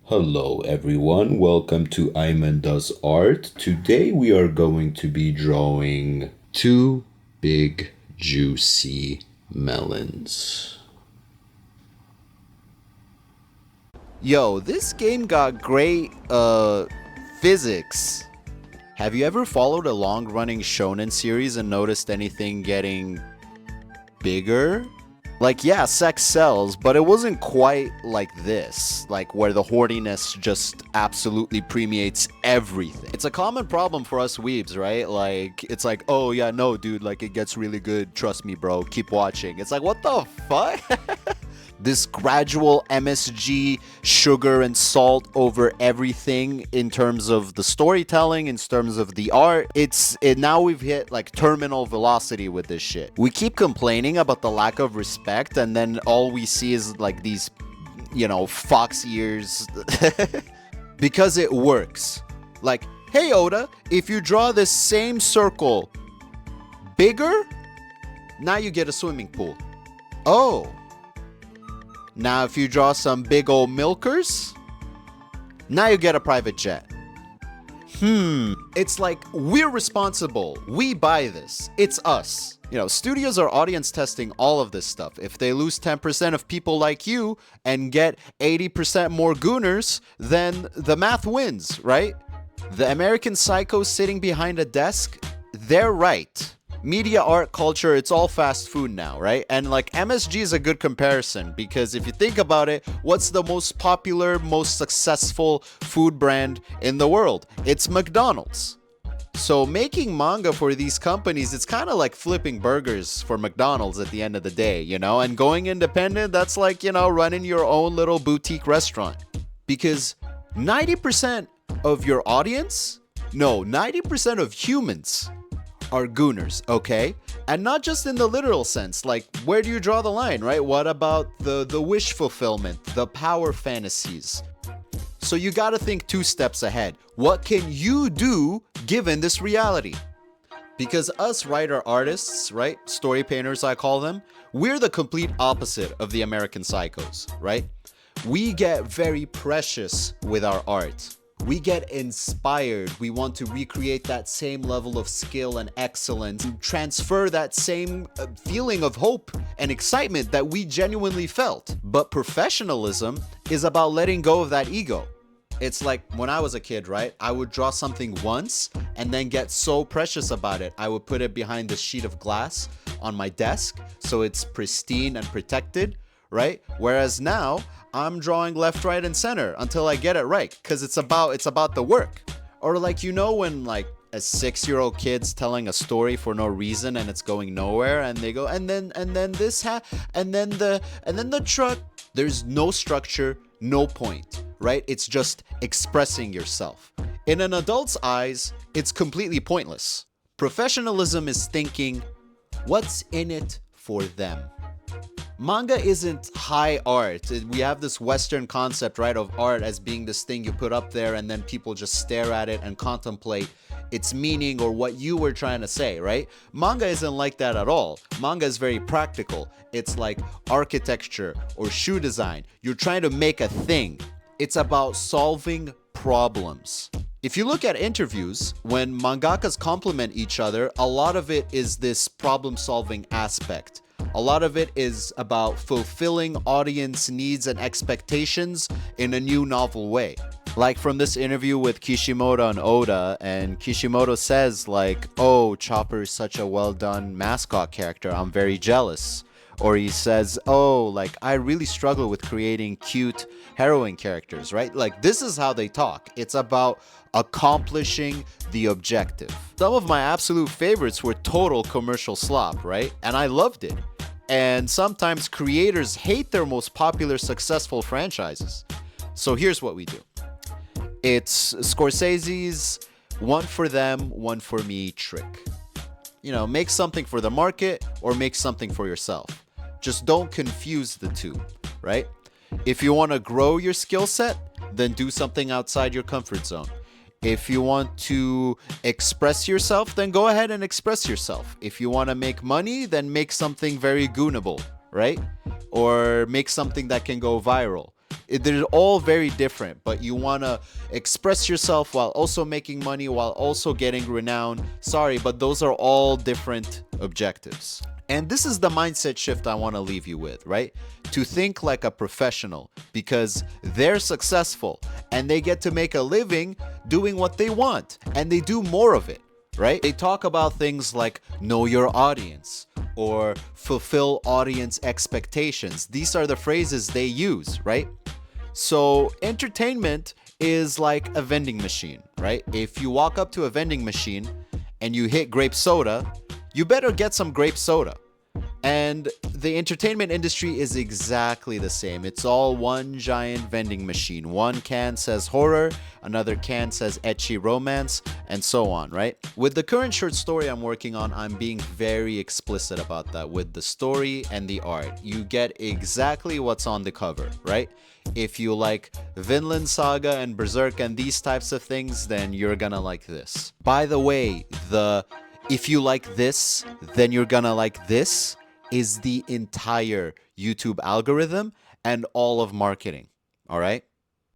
Hello everyone, welcome to Ayman Does Art. Today we are going to be drawing two big juicy melons. Yo, this game got great physics. Have you ever followed a long-running shonen series and noticed anything getting bigger? Like, yeah, sex sells, but it wasn't quite like this, like where the horniness just absolutely permeates everything. It's a common problem for us weebs, right? Like, it's like, oh yeah, no, dude, like it gets really good. Trust me, bro. Keep watching. It's like, what the fuck? This gradual MSG sugar and salt over everything in terms of the storytelling, in terms of the art. Now we've hit like terminal velocity with this shit. We keep complaining about the lack of respect, and then all we see is like these, fox ears. Because it works. Like, hey Oda, if you draw this same circle bigger, now you get a swimming pool. Oh. Now if you draw some big old milkers, now you get a private jet. It's like we're responsible. We buy this. It's us. Studios are audience testing all of this stuff. If they lose 10% of people like you and get 80% more gooners, then the math wins, right? The American Psycho sitting behind a desk, they're right. Media, art, culture, it's all fast food now, right? And like MSG is a good comparison because if you think about it, what's the most popular, most successful food brand in the world? It's McDonald's. So making manga for these companies, it's kind of like flipping burgers for McDonald's at the end of the day, And going independent, that's like, running your own little boutique restaurant. Because 90% of your audience, no, 90% of humans are gooners, okay? And not just in the literal sense, like where do you draw the line, right? What about the wish fulfillment, the power fantasies? So you gotta think 2 steps ahead. What can you do given this reality? Because us writer artists, right? Story painters, I call them, we're the complete opposite of the American Psychos, right? We get very precious with our art. We get inspired. We want to recreate that same level of skill and excellence, transfer that same feeling of hope and excitement that we genuinely felt. But professionalism is about letting go of that ego. It's like when I was a kid, right? I would draw something once and then get so precious about it. I would put it behind a sheet of glass on my desk so it's pristine and protected, right? Whereas now, I'm drawing left, right, and center until I get it right, because it's about the work. Or like when like a 6-year-old kid's telling a story for no reason and it's going nowhere, and they go and then the truck. There's no structure, no point, right? It's just expressing yourself. In an adult's eyes, it's completely pointless. Professionalism is thinking, what's in it for them? Manga isn't high art. We have this Western concept, right, of art as being this thing you put up there and then people just stare at it and contemplate its meaning or what you were trying to say, right? Manga isn't like that at all. Manga is very practical. It's like architecture or shoe design. You're trying to make a thing. It's about solving problems. If you look at interviews, when mangakas compliment each other, a lot of it is this problem-solving aspect. A lot of it is about fulfilling audience needs and expectations in a new novel way. Like from this interview with Kishimoto and Oda, and Kishimoto says like, oh, Chopper is such a well done mascot character, I'm very jealous. Or he says, oh, like I really struggle with creating cute heroine characters, right? Like this is how they talk. It's about accomplishing the objective. Some of my absolute favorites were total commercial slop, right? And I loved it. And sometimes creators hate their most popular successful franchises. So here's what we do. It's Scorsese's one for them, one for me trick. Make something for the market or make something for yourself. Just don't confuse the two, right? If you want to grow your skill set, then do something outside your comfort zone. If you want to express yourself, then go ahead and express yourself. If you want to make money, then make something very goonable, right? Or make something that can go viral. They're all very different, but you want to express yourself while also making money, while also getting renown. Sorry, but those are all different objectives. And this is the mindset shift I want to leave you with, right? To think like a professional, because they're successful and they get to make a living doing what they want, and they do more of it, right? They talk about things like know your audience or fulfill audience expectations. These are the phrases they use, right? So entertainment is like a vending machine, right? If you walk up to a vending machine and you hit grape soda, you better get some grape soda. And the entertainment industry is exactly the same. It's all one giant vending machine. One can says horror, another can says ecchi romance, and so on, right? With the current short story I'm working on, I'm being very explicit about that with the story and the art. You get exactly what's on the cover, right? If you like Vinland Saga and Berserk and these types of things, then you're gonna like this. By the way, if you like this, then you're gonna like this is the entire YouTube algorithm and all of marketing. All right?